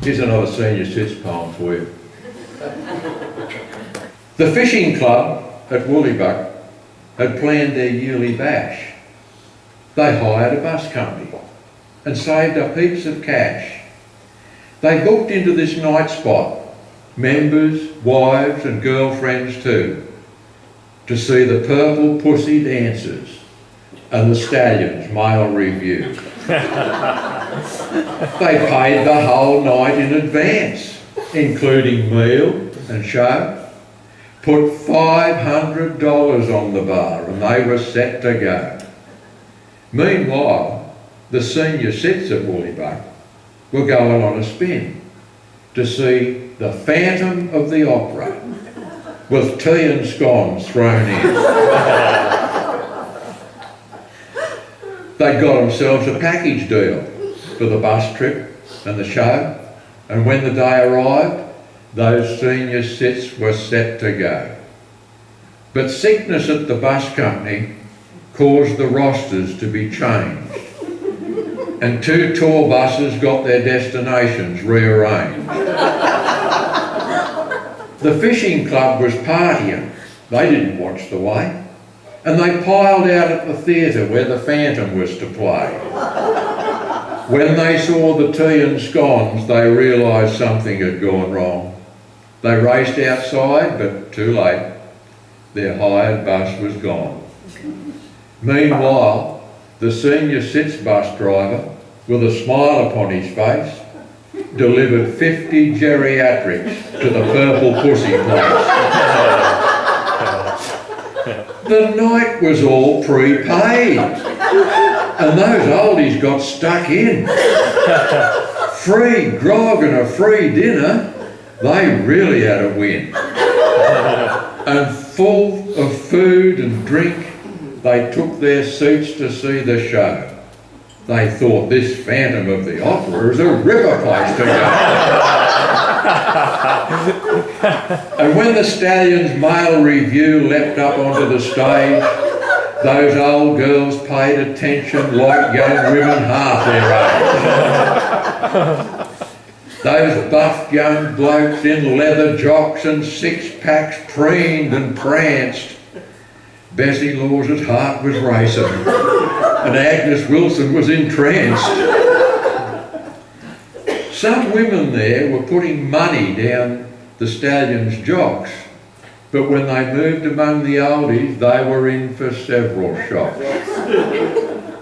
Here's another Senior Cit's poem for you. The fishing club at Woollybuck had planned their yearly bash. They hired a bus company and saved up heaps of cash. They booked into this night spot, members, wives and girlfriends too, to see the purple pussy dancers and the stallions male review. They paid the whole night in advance, including meal and show, put $500 on the bar and they were set to go. Meanwhile, the Senior Cits at Woollybuck were going on a spin to see the Phantom of the Opera with tea and scones thrown in. They got themselves a package deal for the bus trip and the show, and when the day arrived, those Senior Cits were set to go. But sickness at the bus company caused the rosters to be changed, and 2 tour buses got their destinations rearranged. The fishing club was partying, they didn't watch the way, and they piled out at the theatre where the Phantom was to play. When they saw the tea and scones, they realised something had gone wrong. They raced outside, but too late. Their hired bus was gone. Meanwhile, the Senior Cits bus driver, with a smile upon his face, delivered 50 geriatrics to the purple pussy place. The night was all prepaid, and those oldies got stuck in. Free grog and a free dinner, they really had a win. And full of food and drink, they took their seats to see the show. They thought this Phantom of the Opera is a ripper place to go. And when the Stallions' male review leapt up onto the stage, those old girls paid attention like young women half their age. Those buff young blokes in leather jocks and 6-packs preened and pranced. Bessie Laws's heart was racing, and Agnes Wilson was entranced. Some women there were putting money down the Stallions' jocks, but when they moved among the oldies, they were in for several shocks.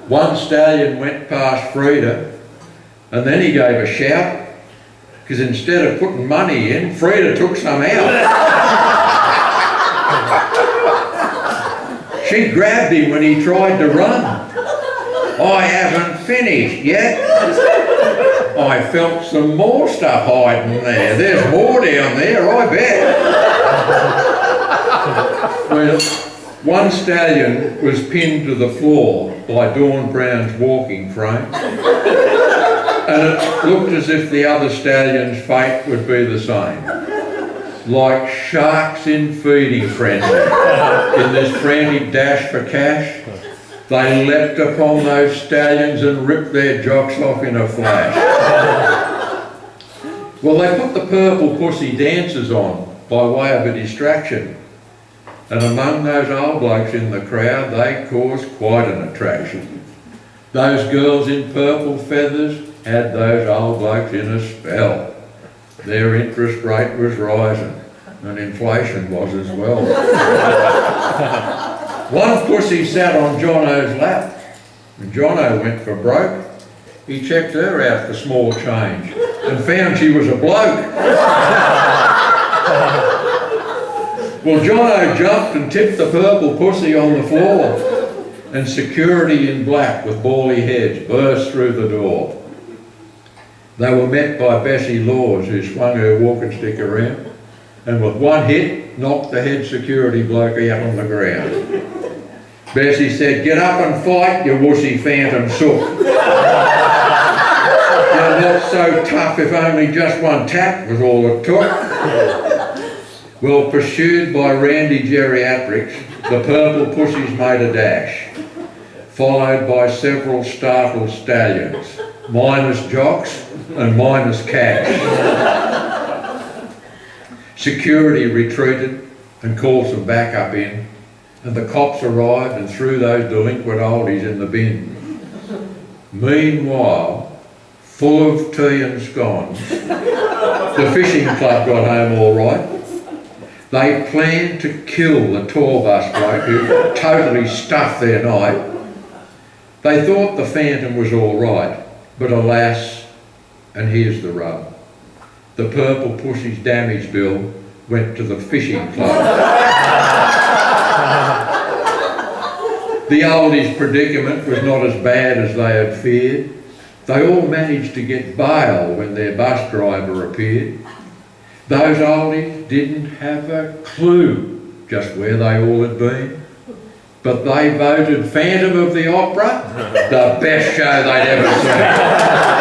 One stallion went past Frida, and then he gave a shout, because instead of putting money in, Frida took some out. She grabbed him when he tried to run. I haven't finished yet. I felt some more stuff hiding there. There's more down there, I bet. Well, one stallion was pinned to the floor by Dawn Brown's walking frame, and it looked as if the other stallion's fate would be the same. Like sharks in feeding frenzy, in this frantic dash for cash, they leapt upon those stallions and ripped their jocks off in a flash. Well, they put the purple pussy dancers on by way of a distraction, and among those old blokes in the crowd, they caused quite an attraction. Those girls in purple feathers had those old blokes in a spell. Their interest rate was rising, and inflation was as well. One pussy sat on Jono's lap, and Jono went for broke. He checked her out for small change, and found she was a bloke. Well, Jono jumped and tipped the purple pussy on the floor, and security in black with bally heads burst through the door. They were met by Bessie Laws, who swung her walking stick around, and with one hit, knocked the head security bloke out on the ground. Bessie said, "Get up and fight, you wussy phantom sook. You're not so tough if only just one tap was all it took." Well, pursued by Randy Geriatrics, the purple pussies made a dash, followed by several startled stallions, minus jocks, and minus cash. Security retreated and called some backup in, and the cops arrived and threw those delinquent oldies in the bin. Meanwhile, full of tea and scones, the fishing club got home all right. They planned to kill the tour bus bloke who totally stuffed their night. They thought the Phantom was all right, but alas, and here's the rub, the Purple Pussy's damage bill went to the fishing club. The oldies' predicament was not as bad as they had feared. They all managed to get bail when their bus driver appeared. Those oldies didn't have a clue just where they all had been, but they voted Phantom of the Opera the best show they'd ever seen.